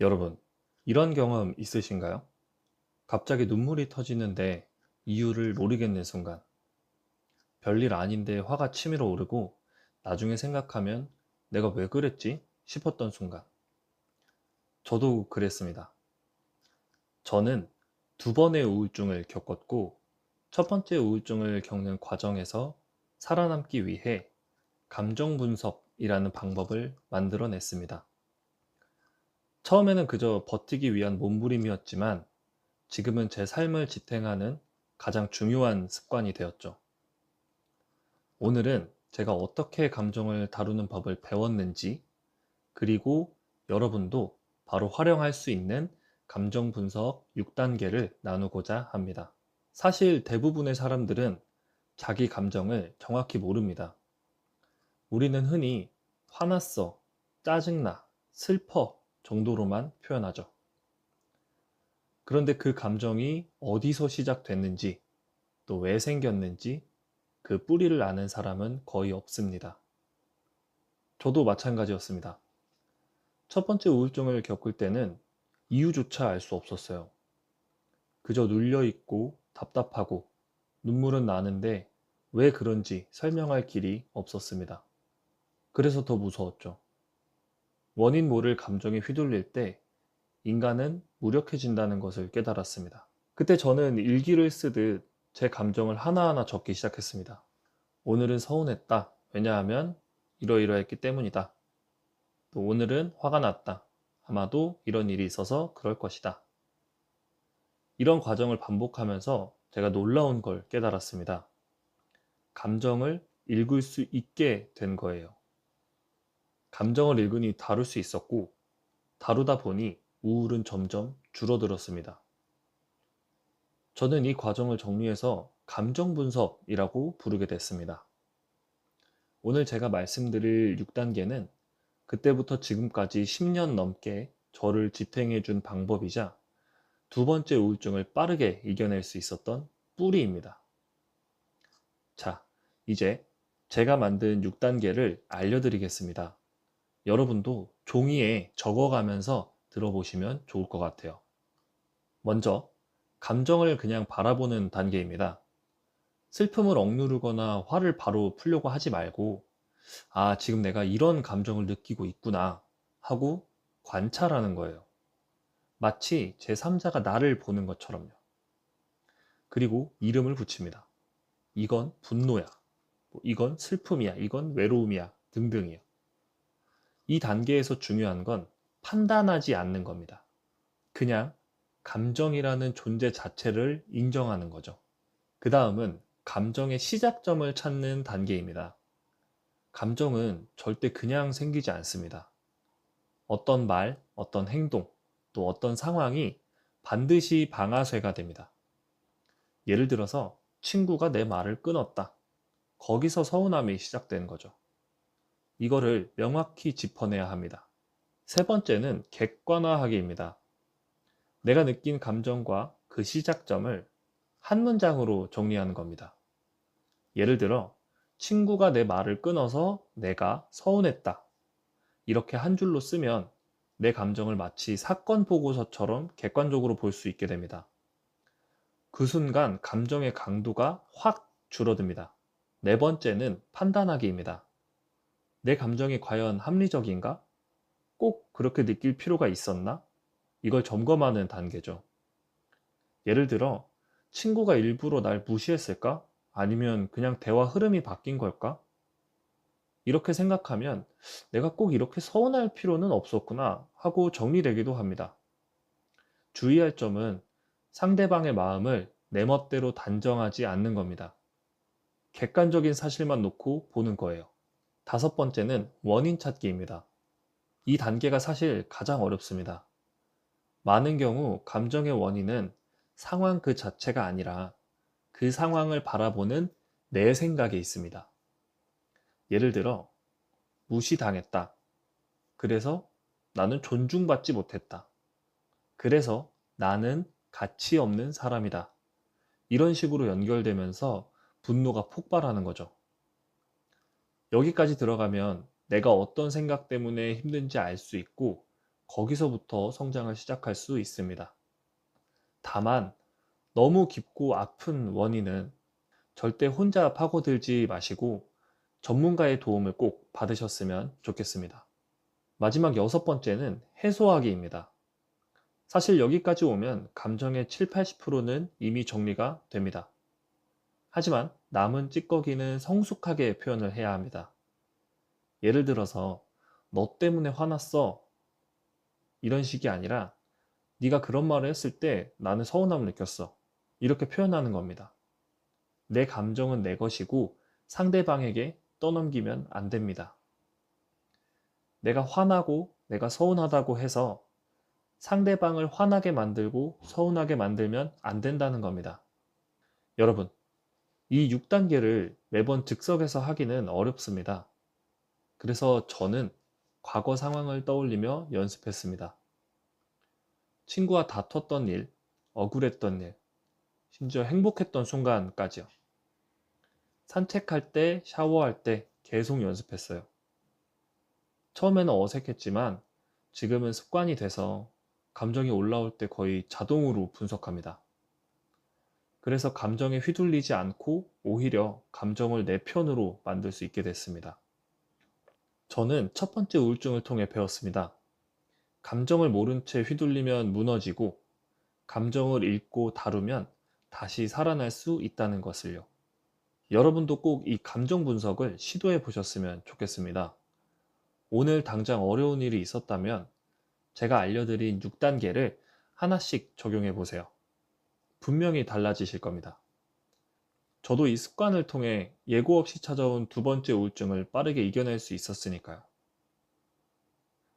여러분, 이런 경험 있으신가요? 갑자기 눈물이 터지는데 이유를 모르겠는 순간, 별일 아닌데 화가 치밀어 오르고 나중에 생각하면 내가 왜 그랬지? 싶었던 순간. 저도 그랬습니다. 저는 두 번의 우울증을 겪었고, 첫 번째 우울증을 겪는 과정에서 살아남기 위해 감정 분석이라는 방법을 만들어냈습니다. 처음에는 그저 버티기 위한 몸부림이었지만 지금은 제 삶을 지탱하는 가장 중요한 습관이 되었죠. 오늘은 제가 어떻게 감정을 다루는 법을 배웠는지, 그리고 여러분도 바로 활용할 수 있는 감정 분석 6단계를 나누고자 합니다. 사실 대부분의 사람들은 자기 감정을 정확히 모릅니다. 우리는 흔히 화났어, 짜증나, 슬퍼 정도로만 표현하죠. 그런데 그 감정이 어디서 시작됐는지, 또 왜 생겼는지 그 뿌리를 아는 사람은 거의 없습니다. 저도 마찬가지였습니다. 첫 번째 우울증을 겪을 때는 이유조차 알 수 없었어요. 그저 눌려있고 답답하고 눈물은 나는데 왜 그런지 설명할 길이 없었습니다. 그래서 더 무서웠죠. 원인 모를 감정에 휘둘릴 때 인간은 무력해진다는 것을 깨달았습니다. 그때 저는 일기를 쓰듯 제 감정을 하나하나 적기 시작했습니다. 오늘은 서운했다. 왜냐하면 이러이러했기 때문이다. 또 오늘은 화가 났다. 아마도 이런 일이 있어서 그럴 것이다. 이런 과정을 반복하면서 제가 놀라운 걸 깨달았습니다. 감정을 읽을 수 있게 된 거예요. 감정을 읽으니 다룰 수 있었고, 다루다 보니 우울은 점점 줄어들었습니다. 저는 이 과정을 정리해서 감정 분석이라고 부르게 됐습니다. 오늘 제가 말씀드릴 6단계는 그때부터 지금까지 10년 넘게 저를 지탱해 준 방법이자 두 번째 우울증을 빠르게 이겨낼 수 있었던 뿌리입니다. 자, 이제 제가 만든 6단계를 알려드리겠습니다. 여러분도 종이에 적어가면서 들어보시면 좋을 것 같아요. 먼저, 감정을 그냥 바라보는 단계입니다. 슬픔을 억누르거나 화를 바로 풀려고 하지 말고, 아, 지금 내가 이런 감정을 느끼고 있구나 하고 관찰하는 거예요. 마치 제3자가 나를 보는 것처럼요. 그리고 이름을 붙입니다. 이건 분노야. 이건 슬픔이야. 이건 외로움이야. 등등이요. 이 단계에서 중요한 건 판단하지 않는 겁니다. 그냥 감정이라는 존재 자체를 인정하는 거죠. 그 다음은 감정의 시작점을 찾는 단계입니다. 감정은 절대 그냥 생기지 않습니다. 어떤 말, 어떤 행동, 또 어떤 상황이 반드시 방아쇠가 됩니다. 예를 들어서 친구가 내 말을 끊었다. 거기서 서운함이 시작되는 거죠. 이거를 명확히 짚어내야 합니다. 세 번째는 객관화하기입니다. 내가 느낀 감정과 그 시작점을 한 문장으로 정리하는 겁니다. 예를 들어, 친구가 내 말을 끊어서 내가 서운했다. 이렇게 한 줄로 쓰면 내 감정을 마치 사건 보고서처럼 객관적으로 볼 수 있게 됩니다. 그 순간 감정의 강도가 확 줄어듭니다. 네 번째는 판단하기입니다. 내 감정이 과연 합리적인가? 꼭 그렇게 느낄 필요가 있었나? 이걸 점검하는 단계죠. 예를 들어, 친구가 일부러 날 무시했을까? 아니면 그냥 대화 흐름이 바뀐 걸까? 이렇게 생각하면 내가 꼭 이렇게 서운할 필요는 없었구나 하고 정리되기도 합니다. 주의할 점은 상대방의 마음을 내 멋대로 단정하지 않는 겁니다. 객관적인 사실만 놓고 보는 거예요. 다섯 번째는 원인 찾기입니다. 이 단계가 사실 가장 어렵습니다. 많은 경우 감정의 원인은 상황 그 자체가 아니라 그 상황을 바라보는 내 생각에 있습니다. 예를 들어, 무시당했다. 그래서 나는 존중받지 못했다. 그래서 나는 가치 없는 사람이다. 이런 식으로 연결되면서 분노가 폭발하는 거죠. 여기까지 들어가면 내가 어떤 생각 때문에 힘든지 알 수 있고 거기서부터 성장을 시작할 수 있습니다. 다만 너무 깊고 아픈 원인은 절대 혼자 파고들지 마시고 전문가의 도움을 꼭 받으셨으면 좋겠습니다. 마지막 여섯 번째는 해소하기입니다. 사실 여기까지 오면 감정의 7, 80%는 이미 정리가 됩니다. 하지만 남은 찌꺼기는 성숙하게 표현을 해야 합니다. 예를 들어서 너 때문에 화났어 이런 식이 아니라 네가 그런 말을 했을 때 나는 서운함을 느꼈어 이렇게 표현하는 겁니다. 내 감정은 내 것이고 상대방에게 떠넘기면 안 됩니다. 내가 화나고 내가 서운하다고 해서 상대방을 화나게 만들고 서운하게 만들면 안 된다는 겁니다. 여러분, 이 6단계를 매번 즉석에서 하기는 어렵습니다. 그래서 저는 과거 상황을 떠올리며 연습했습니다. 친구와 다퉜던 일, 억울했던 일, 심지어 행복했던 순간까지요. 산책할 때, 샤워할 때 계속 연습했어요. 처음에는 어색했지만 지금은 습관이 돼서 감정이 올라올 때 거의 자동으로 분석합니다. 그래서 감정에 휘둘리지 않고 오히려 감정을 내 편으로 만들 수 있게 됐습니다. 저는 첫 번째 우울증을 통해 배웠습니다. 감정을 모른 채 휘둘리면 무너지고 감정을 읽고 다루면 다시 살아날 수 있다는 것을요. 여러분도 꼭 이 감정 분석을 시도해 보셨으면 좋겠습니다. 오늘 당장 어려운 일이 있었다면 제가 알려드린 6단계를 하나씩 적용해 보세요. 분명히 달라지실 겁니다. 저도 이 습관을 통해 예고 없이 찾아온 두 번째 우울증을 빠르게 이겨낼 수 있었으니까요.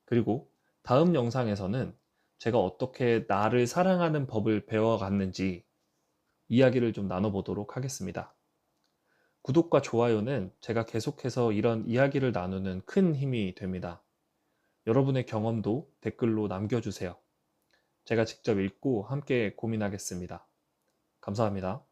그리고 다음 영상에서는 제가 어떻게 나를 사랑하는 법을 배워갔는지 이야기를 좀 나눠보도록 하겠습니다. 구독과 좋아요는 제가 계속해서 이런 이야기를 나누는 큰 힘이 됩니다. 여러분의 경험도 댓글로 남겨주세요. 제가 직접 읽고 함께 고민하겠습니다. 감사합니다.